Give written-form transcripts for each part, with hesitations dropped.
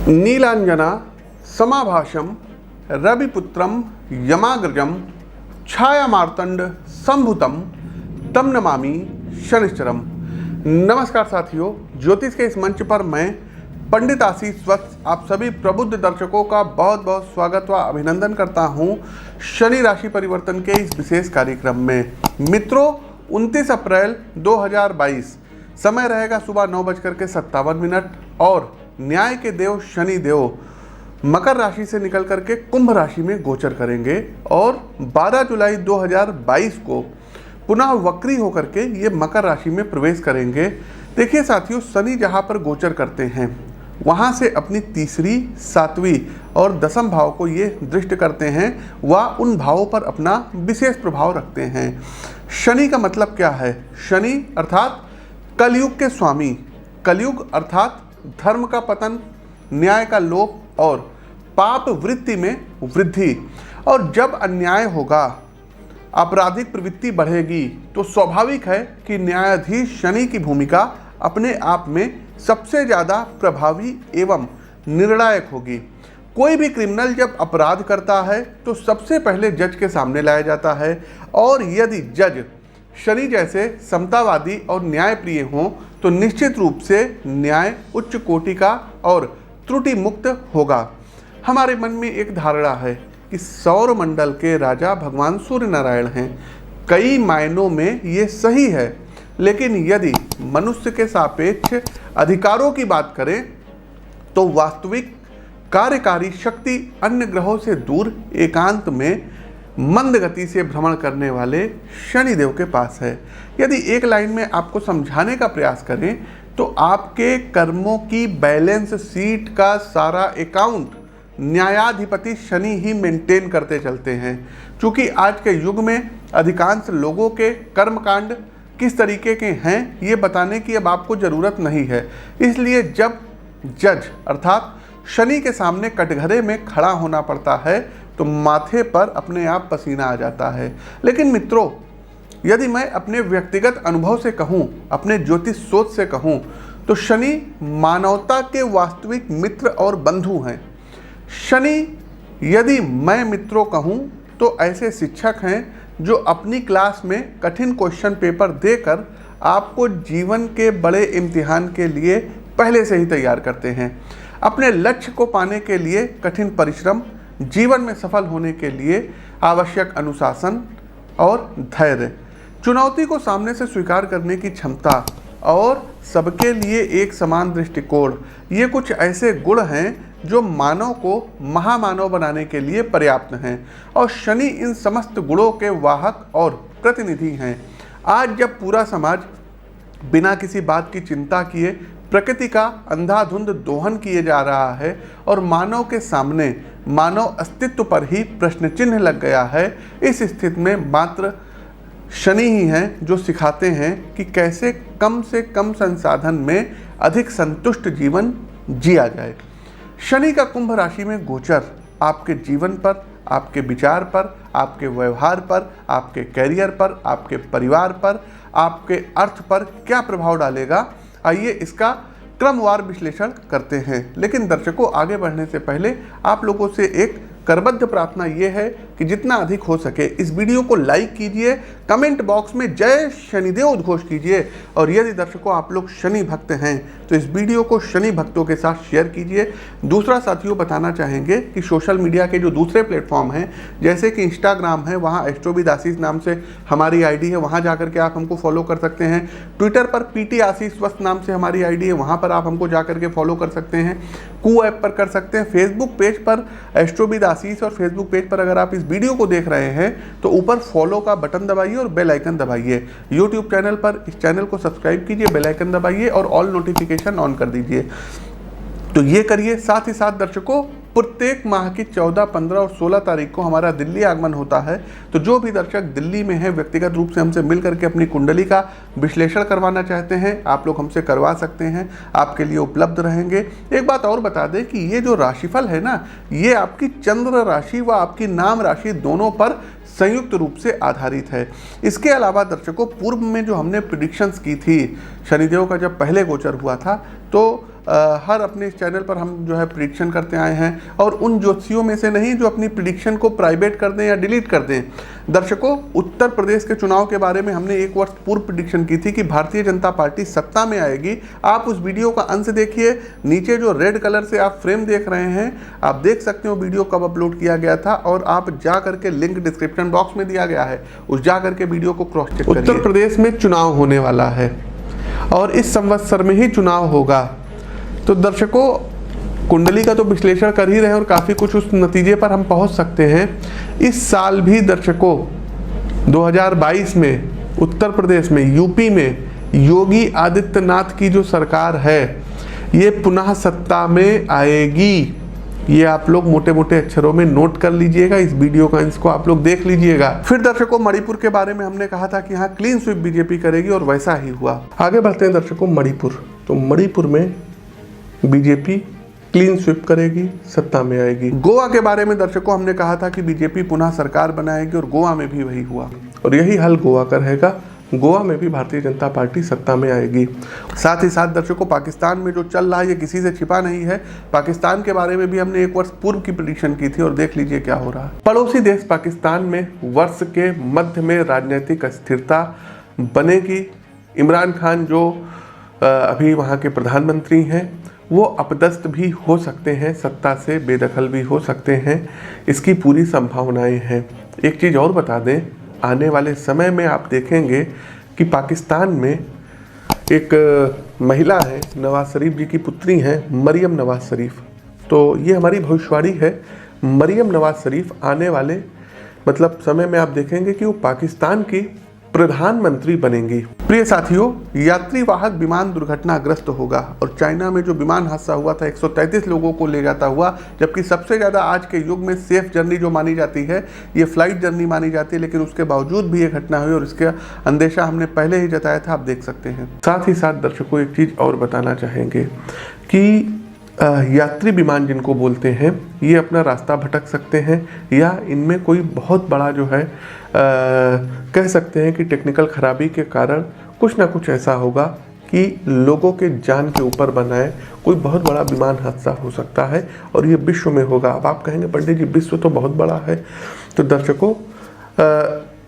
नीलांजना समाभाषम रविपुत्रम यमाग्रजम छायामार्तंड संभुतम तम नमामि शनिश्चरम। नमस्कार साथियों, ज्योतिष के इस मंच पर मैं पंडित आशीष वत्स आप सभी प्रबुद्ध दर्शकों का बहुत बहुत स्वागत व अभिनंदन करता हूं शनि राशि परिवर्तन के इस विशेष कार्यक्रम में। मित्रों, 29 अप्रैल 2022 समय रहेगा सुबह 9:57 और न्याय के देव शनि देव मकर राशि से निकल करके कुंभ राशि में गोचर करेंगे और 12 जुलाई 2022 को पुनः वक्री होकर के ये मकर राशि में प्रवेश करेंगे। देखिए साथियों, शनि जहाँ पर गोचर करते हैं वहाँ से अपनी तीसरी, सातवीं और दसम भाव को ये दृष्टि करते हैं, वह उन भावों पर अपना विशेष प्रभाव रखते हैं। शनि का मतलब क्या है? शनि अर्थात कलयुग के स्वामी, कलयुग अर्थात धर्म का पतन, न्याय का लोप और पाप वृत्ति में वृद्धि। और जब अन्याय होगा, आपराधिक प्रवृत्ति बढ़ेगी, तो स्वाभाविक है कि न्यायाधीश शनि की भूमिका अपने आप में सबसे ज़्यादा प्रभावी एवं निर्णायक होगी। कोई भी क्रिमिनल जब अपराध करता है तो सबसे पहले जज के सामने लाया जाता है, और यदि जज शनि जैसे समतावादी और न्यायप्रिय हों तो निश्चित रूप से न्याय उच्च कोटि का और त्रुटि मुक्त होगा। हमारे मन में एक धारणा है कि सौर मंडल के राजा भगवान सूर्य नारायण हैं। कई मायनों में ये सही है, लेकिन यदि मनुष्य के सापेक्ष अधिकारों की बात करें तो वास्तविक कार्यकारी शक्ति अन्य ग्रहों से दूर एकांत में मंद गति से भ्रमण करने वाले शनिदेव के पास है। यदि एक लाइन में आपको समझाने का प्रयास करें तो आपके कर्मों की बैलेंस शीट का सारा अकाउंट न्यायाधिपति शनि ही मेंटेन करते चलते हैं। क्योंकि आज के युग में अधिकांश लोगों के कर्मकांड किस तरीके के हैं ये बताने की अब आपको ज़रूरत नहीं है। इसलिए जब जज अर्थात शनि के सामने कटघरे में खड़ा होना पड़ता है तो माथे पर अपने आप पसीना आ जाता है। लेकिन मित्रों, यदि मैं अपने व्यक्तिगत अनुभव से कहूँ, अपने ज्योतिष सोच से कहूँ, तो शनि मानवता के वास्तविक मित्र और बंधु हैं। शनि, यदि मैं मित्रों कहूँ, तो ऐसे शिक्षक हैं जो अपनी क्लास में कठिन क्वेश्चन पेपर देकर आपको जीवन के बड़े इम्तिहान के लिए पहले से ही तैयार करते हैं। अपने लक्ष्य को पाने के लिए कठिन परिश्रम, जीवन में सफल होने के लिए आवश्यक अनुशासन और धैर्य, चुनौती को सामने से स्वीकार करने की क्षमता और सबके लिए एक समान दृष्टिकोण, ये कुछ ऐसे गुण हैं जो मानव को महामानव बनाने के लिए पर्याप्त हैं। और शनि इन समस्त गुणों के वाहक और प्रतिनिधि हैं। आज जब पूरा समाज बिना किसी बात की चिंता किए प्रकृति का अंधाधुंध दोहन किए जा रहा है और मानव के सामने मानव अस्तित्व पर ही प्रश्न चिन्ह लग गया है, इस स्थिति में मात्र शनि ही हैं जो सिखाते हैं कि कैसे कम से कम संसाधन में अधिक संतुष्ट जीवन जिया जाए। शनि का कुंभ राशि में गोचर आपके जीवन पर, आपके विचार पर, आपके व्यवहार पर, आपके कैरियर पर, आपके परिवार पर, आपके अर्थ पर क्या प्रभाव डालेगा, आइए इसका क्रमवार विश्लेषण करते हैं। लेकिन दर्शकों, आगे बढ़ने से पहले आप लोगों से एक करबद्ध प्रार्थना ये है कि जितना अधिक हो सके इस वीडियो को लाइक कीजिए, कमेंट बॉक्स में जय शनिदेव उद्घोष कीजिए, और यदि दर्शकों आप लोग शनि भक्त हैं तो इस वीडियो को शनि भक्तों के साथ शेयर कीजिए। दूसरा साथियों, बताना चाहेंगे कि सोशल मीडिया के जो दूसरे प्लेटफॉर्म हैं, जैसे कि इंस्टाग्राम है, वहाँ एस्ट्रोविद आशीष नाम से हमारी आईडी है, वहाँ जाकर के आप हमको फॉलो कर सकते हैं। ट्विटर पर PT आशीष वत्स नाम से हमारी आईडी है, वहाँ पर आप हमको जाकर के फॉलो कर सकते हैं। कू ऐप पर कर सकते हैं। फेसबुक पेज पर एस्ट्रोविद आशीष और फेसबुक पेज पर अगर आप इस वीडियो को देख रहे हैं तो ऊपर फॉलो का बटन दबाइए और बेल आइकन दबाइए। यूट्यूब चैनल पर इस चैनल को सब्सक्राइब कीजिए, बेल आइकन दबाइए और ऑल नोटिफिकेशन ऑन कर दीजिए। तो ये करिए। साथ ही साथ दर्शकों, प्रत्येक माह की 14, 15 और 16 तारीख को हमारा दिल्ली आगमन होता है। तो जो भी दर्शक दिल्ली में हैं, व्यक्तिगत रूप से हमसे मिल करके अपनी कुंडली का विश्लेषण करवाना चाहते हैं, आप लोग हमसे करवा सकते हैं, आपके लिए उपलब्ध रहेंगे। एक बात और बता दें कि ये जो राशिफल है ना, ये आपकी चंद्र राशि व आपकी नाम राशि दोनों पर संयुक्त रूप से आधारित है। इसके अलावा दर्शकों, पूर्व में जो हमने प्रिडिक्शंस की थी शनिदेव का जब पहले गोचर हुआ था, तो हर अपने इस चैनल पर हम जो है प्रिडिक्शन करते आए हैं, और उन ज्योतिषियों में से नहीं जो अपनी प्रिडिक्शन को प्राइवेट कर दें या डिलीट कर दें। दर्शकों, उत्तर प्रदेश के चुनाव के बारे में हमने 1 वर्ष पूर्व प्रिडिक्शन की थी कि भारतीय जनता पार्टी सत्ता में आएगी। आप उस वीडियो का अंश देखिए, नीचे जो रेड कलर से आप फ्रेम देख रहे हैं, आप देख सकते हो वीडियो कब अपलोड किया गया था, और आप जा करके लिंक डिस्क्रिप्शन बॉक्स में दिया गया है, उस जा करके वीडियो को क्रॉस चेक करिए। उत्तर प्रदेश में चुनाव होने वाला है और इस संवत्सर में ही चुनाव होगा। तो दर्शकों, कुंडली का तो विश्लेषण कर ही रहे हैं और काफ़ी कुछ उस नतीजे पर हम पहुंच सकते हैं। इस साल भी दर्शकों 2022 में उत्तर प्रदेश में, यूपी में योगी आदित्यनाथ की जो सरकार है, ये पुनः सत्ता में आएगी। ये आप लोग मोटे मोटे अक्षरों में नोट कर लीजिएगा, इस वीडियो का इसको आप लोग देख लीजिएगा। फिर दर्शकों, मणिपुर के बारे में हमने कहा था कि यहाँ क्लीन स्वीप बीजेपी करेगी, और वैसा ही हुआ। आगे बढ़ते हैं दर्शकों, मणिपुर। तो मणिपुर में बीजेपी क्लीन स्वीप करेगी, सत्ता में आएगी। गोवा के बारे में दर्शकों हमने कहा था कि बीजेपी पुनः सरकार बनाएगी, और गोवा में भी वही हुआ, और यही हाल गोवा का रहेगा। गोवा में भी भारतीय जनता पार्टी सत्ता में आएगी। साथ ही साथ दर्शकों, पाकिस्तान में जो चल रहा है ये किसी से छिपा नहीं है। पाकिस्तान के बारे में भी हमने 1 वर्ष पूर्व की प्रेडिक्शन की थी, और देख लीजिए क्या हो रहा है। पड़ोसी देश पाकिस्तान में वर्ष के मध्य में राजनीतिक अस्थिरता बनेगी। इमरान खान जो अभी वहाँ के प्रधानमंत्री हैं, वो अपदस्थ भी हो सकते हैं, सत्ता से बेदखल भी हो सकते हैं, इसकी पूरी संभावनाएं हैं। एक चीज़ और बता दें, आने वाले समय में आप देखेंगे कि पाकिस्तान में एक महिला है, नवाज शरीफ जी की पुत्री हैं, मरियम नवाज शरीफ। तो ये हमारी भविष्यवाणी है, मरियम नवाज शरीफ आने वाले समय में आप देखेंगे कि वो पाकिस्तान की प्रधानमंत्री बनेंगी। प्रिय साथियों, यात्री वाहक विमान दुर्घटनाग्रस्त होगा, और चाइना में जो विमान हादसा हुआ था 133 लोगों को ले जाता हुआ, जबकि सबसे ज़्यादा आज के युग में सेफ जर्नी जो मानी जाती है ये फ्लाइट जर्नी मानी जाती है, लेकिन उसके बावजूद भी ये घटना हुई, और इसका अंदेशा हमने पहले ही जताया था, आप देख सकते हैं। साथ ही साथ दर्शकों, एक चीज़ और बताना चाहेंगे कि यात्री विमान जिनको बोलते हैं, ये अपना रास्ता भटक सकते हैं, या इनमें कोई बहुत बड़ा जो है कह सकते हैं कि टेक्निकल खराबी के कारण कुछ ना कुछ ऐसा होगा कि लोगों के जान के ऊपर बनाए कोई बहुत बड़ा विमान हादसा हो सकता है, और ये विश्व में होगा। अब आप कहेंगे पंडित जी विश्व तो बहुत बड़ा है। तो दर्शकों,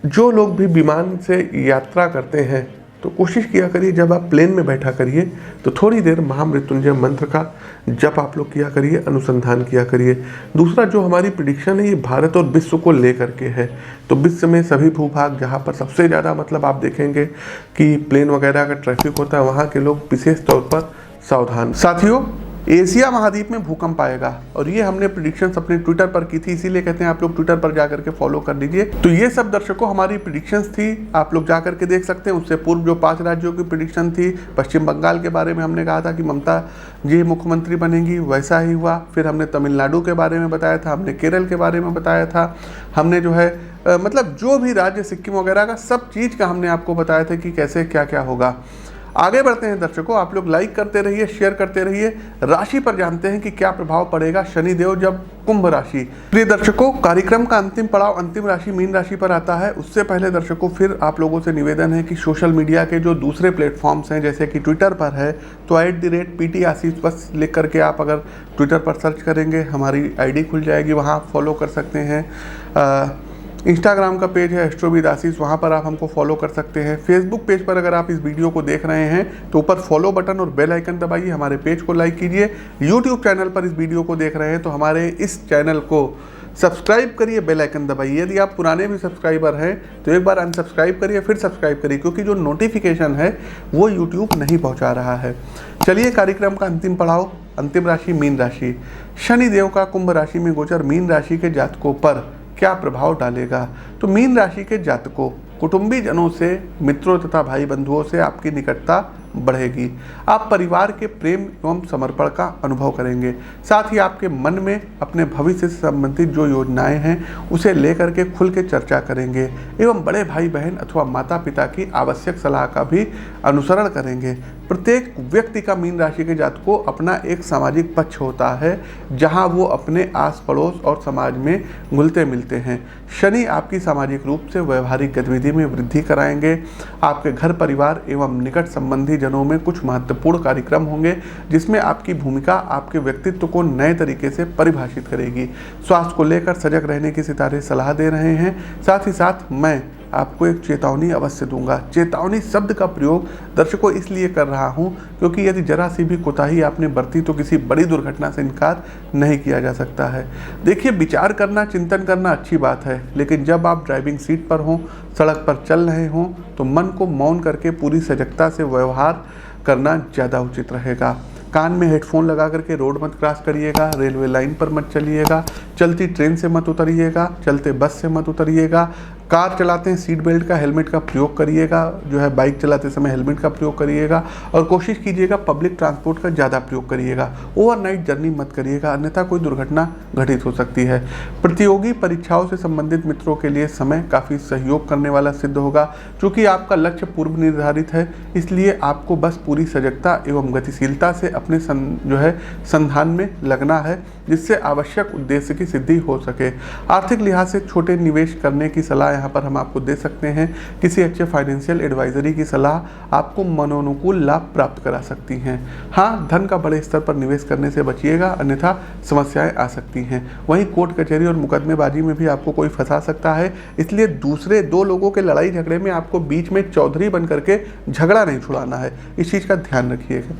जो लोग भी विमान से यात्रा करते हैं तो कोशिश किया करिए, जब आप प्लेन में बैठा करिए तो थोड़ी देर महामृत्युंजय मंत्र का जप आप लोग किया करिए, अनुसंधान किया करिए। दूसरा, जो हमारी प्रेडिक्शन है ये भारत और विश्व को लेकर के है। तो विश्व में सभी भूभाग जहाँ पर सबसे ज़्यादा आप देखेंगे कि प्लेन वगैरह का ट्रैफिक होता है, वहाँ के लोग विशेष तौर पर सावधान। साथियों, एशिया महाद्वीप में भूकंप आएगा, और ये हमने प्रेडिक्शंस अपने ट्विटर पर की थी, इसीलिए कहते हैं आप लोग ट्विटर पर जाकर के फॉलो कर लीजिए। तो ये सब दर्शकों हमारी प्रेडिक्शंस थी, आप लोग जाकर के देख सकते हैं। उससे पूर्व जो 5 राज्यों की प्रेडिक्शन थी, पश्चिम बंगाल के बारे में हमने कहा था कि ममता जी मुख्यमंत्री बनेंगी, वैसा ही हुआ। फिर हमने तमिलनाडु के बारे में बताया था, हमने केरल के बारे में बताया था, हमने जो है जो भी राज्य, सिक्किम वगैरह का सब चीज़ का हमने आपको बताया था कि कैसे क्या क्या होगा। आगे बढ़ते हैं दर्शकों, आप लोग लाइक करते रहिए, शेयर करते रहिए। राशि पर जानते हैं कि क्या प्रभाव पड़ेगा शनिदेव जब कुंभ राशि। प्रिय दर्शकों, कार्यक्रम का अंतिम पड़ाव अंतिम राशि मीन राशि पर आता है। उससे पहले दर्शकों फिर आप लोगों से निवेदन है कि सोशल मीडिया के जो दूसरे प्लेटफॉर्म्स हैं, जैसे कि ट्विटर पर है तो @PT आशीष बस लिख करके आप अगर ट्विटर पर सर्च करेंगे हमारी ID खुल जाएगी, वहाँ आप फॉलो कर सकते हैं। इंस्टाग्राम का पेज है एस्ट्रोविद आशीष, वहाँ पर आप हमको फॉलो कर सकते हैं। फेसबुक पेज पर अगर आप इस वीडियो को देख रहे हैं तो ऊपर फॉलो बटन और बेल आइकन दबाइए, हमारे पेज को लाइक कीजिए। यूट्यूब चैनल पर इस वीडियो को देख रहे हैं तो हमारे इस चैनल को सब्सक्राइब करिए, बेल आइकन दबाइए। यदि आप पुराने भी सब्सक्राइबर हैं तो एक बार अनसब्सक्राइब करिए, फिर सब्सक्राइब करिए, क्योंकि जो नोटिफिकेशन है वो यूट्यूब नहीं पहुँचा रहा है। चलिए, कार्यक्रम का अंतिम पड़ाव अंतिम राशि मीन राशि। शनिदेव का कुंभ राशि में गोचर मीन राशि के जातकों पर क्या प्रभाव डालेगा। तो मीन राशि के जातकों, कुटुंबी जनों से, मित्रों तथा भाई बंधुओं से आपकी निकटता बढ़ेगी। आप परिवार के प्रेम एवं समर्पण का अनुभव करेंगे। साथ ही आपके मन में अपने भविष्य से संबंधित जो योजनाएं हैं उसे लेकर के खुल के चर्चा करेंगे एवं बड़े भाई बहन अथवा माता पिता की आवश्यक सलाह का भी अनुसरण करेंगे। प्रत्येक व्यक्ति का मीन राशि के जातक को अपना एक सामाजिक पक्ष होता है जहां वो अपने आस पड़ोस और समाज में घुलते मिलते हैं। शनि आपकी सामाजिक रूप से व्यवहारिक गतिविधि में वृद्धि कराएंगे। आपके घर परिवार एवं निकट संबंधी जनों में कुछ महत्वपूर्ण कार्यक्रम होंगे जिसमें आपकी भूमिका आपके व्यक्तित्व को नए तरीके से परिभाषित करेगी। स्वास्थ्य को लेकर सजग रहने की सितारे सलाह दे रहे हैं। साथ ही साथ मैं आपको एक चेतावनी अवश्य दूंगा। चेतावनी शब्द का प्रयोग दर्शकों इसलिए कर रहा हूं क्योंकि यदि जरा सी भी कोताही आपने बरती तो किसी बड़ी दुर्घटना से इनकार नहीं किया जा सकता है। देखिए, विचार करना, चिंतन करना अच्छी बात है, लेकिन जब आप ड्राइविंग सीट पर हों, सड़क पर चल रहे हों, तो मन को मौन करके पूरी सजगता से व्यवहार करना ज़्यादा उचित रहेगा। कान में हेडफोन लगा करके रोड मत क्रॉस करिएगा, रेलवे लाइन पर मत चलिएगा, चलती ट्रेन से मत उतरिएगा, चलते बस से मत उतरिएगा, कार चलाते हैं सीट बेल्ट का, हेलमेट का प्रयोग करिएगा, जो है बाइक चलाते समय हेलमेट का प्रयोग करिएगा और कोशिश कीजिएगा पब्लिक ट्रांसपोर्ट का ज़्यादा प्रयोग करिएगा। ओवरनाइट जर्नी मत करिएगा, अन्यथा कोई दुर्घटना घटित हो सकती है। प्रतियोगी परीक्षाओं से संबंधित मित्रों के लिए समय काफ़ी सहयोग करने वाला सिद्ध होगा। चूँकि आपका लक्ष्य पूर्व निर्धारित है, इसलिए आपको बस पूरी सजगता एवं गतिशीलता से अपने संधान में लगना है जिससे आवश्यक उद्देश्य की सिद्धि हो सके। आर्थिक लिहाज से छोटे निवेश करने की सलाह यहाँ पर हम आपको दे सकते हैं। किसी अच्छे फाइनेंशियल एडवाइजरी की सलाह आपको मनोनुकूल लाभ प्राप्त करा सकती हैं। हाँ, धन का बड़े स्तर पर निवेश करने से बचिएगा, अन्यथा समस्याएं आ सकती हैं। वहीं कोर्ट कचहरी और मुकदमेबाजी में भी आपको कोई फंसा सकता है, इसलिए दूसरे दो लोगों के लड़ाई झगड़े में आपको बीच में चौधरी बन करके झगड़ा नहीं छुड़ाना है। इस चीज़ का ध्यान रखिएगा,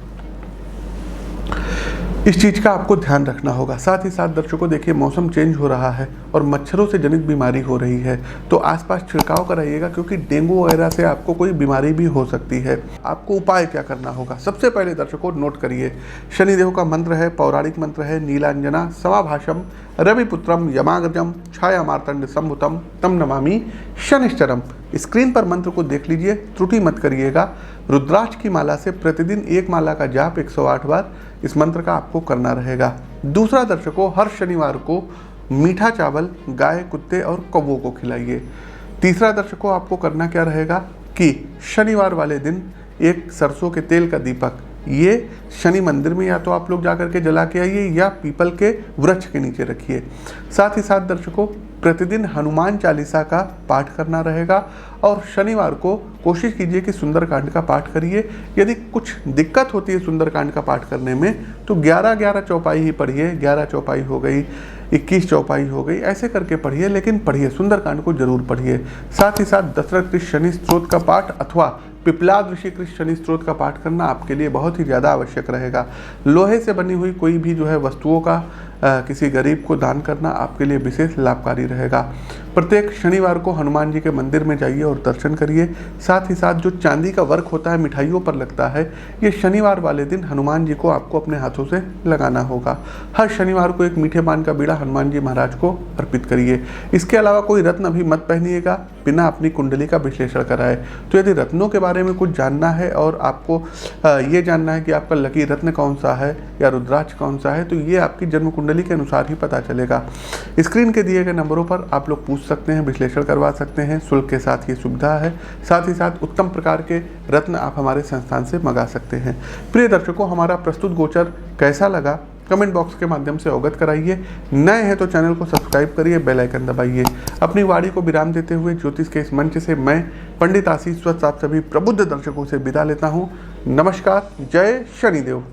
इस चीज़ का आपको ध्यान रखना होगा। साथ ही साथ दर्शकों, देखिए, मौसम चेंज हो रहा है और मच्छरों से जनित बीमारी हो रही है, तो आसपास छिड़काव कराइएगा क्योंकि डेंगू वगैरह से आपको कोई बीमारी भी हो सकती है। आपको उपाय क्या करना होगा? सबसे पहले दर्शकों नोट करिए, शनिदेव का मंत्र है, पौराणिक मंत्र है, नीलांजना समाभाषम रविपुत्रम यमाग्रजम छाया मार्तंड संभुतम तम नमामि शनिश्चरम। स्क्रीन पर मंत्र को देख लीजिए, त्रुटि मत करिएगा। रुद्राक्ष की माला से प्रतिदिन एक माला का जाप 108 बार इस मंत्र का आपको करना रहेगा। दूसरा दर्शकों, हर शनिवार को मीठा चावल गाय, कुत्ते और कौवों को खिलाइए। तीसरा दर्शकों, आपको करना क्या रहेगा कि शनिवार वाले दिन एक सरसों के तेल का दीपक ये शनि मंदिर में या तो आप लोग जाकर के जला के आइए या पीपल के वृक्ष के नीचे रखिए। साथ ही साथ दर्शकों, प्रतिदिन हनुमान चालीसा का पाठ करना रहेगा और शनिवार को कोशिश कीजिए कि सुंदरकांड का पाठ करिए। यदि कुछ दिक्कत होती है सुंदरकांड का पाठ करने में तो 11-11 चौपाई ही पढ़िए। 11 चौपाई हो गई, 21 चौपाई हो गई, ऐसे करके पढ़िए, लेकिन पढ़िए, सुंदरकांड को जरूर पढ़िए। साथ ही साथ दशरथ कृत शनि स्तोत्र का पाठ अथवा पिपलाद ऋषि कृत शनि स्तोत्र का पाठ करना आपके लिए बहुत ही ज़्यादा आवश्यक रहेगा। लोहे से बनी हुई कोई भी जो है वस्तुओं का किसी गरीब को दान करना आपके लिए विशेष लाभकारी रहेगा। प्रत्येक शनिवार को हनुमान जी के मंदिर में जाइए और दर्शन करिए। साथ ही साथ जो चांदी का वर्क होता है, मिठाइयों पर लगता है, ये शनिवार वाले दिन हनुमान जी को आपको अपने हाथों से लगाना होगा। हर शनिवार को एक मीठे पान का बीड़ा हनुमान जी महाराज को अर्पित करिए। इसके अलावा कोई रत्न अभी मत पहनिएगा बिना अपनी कुंडली का विश्लेषण कराए। तो यदि रत्नों के बारे में कुछ जानना है और आपको ये जानना है कि आपका लकी रत्न कौन सा है या रुद्राक्ष कौन सा है, तो ये आपकी जन्म कुंडली के अनुसार ही पता चलेगा। स्क्रीन के दिए गए नंबरों पर आप लोग पूछ सकते हैं, विश्लेषण करवा सकते हैं। शुल्क के साथ ये सुविधा है। साथ ही साथ उत्तम प्रकार के रत्न आप हमारे संस्थान से मंगा सकते हैं। प्रिय दर्शकों, हमारा प्रस्तुत गोचर कैसा लगा कमेंट बॉक्स के माध्यम से अवगत कराइए। नए हैं तो चैनल को सब्सक्राइब करिए, बेल आइकन दबाइए। अपनी वाणी को विराम देते हुए ज्योतिष के इस मंच से मैं पंडित आशीष वत्स आप सभी प्रबुद्ध दर्शकों से विदा लेता हूँ। नमस्कार, जय शनिदेव।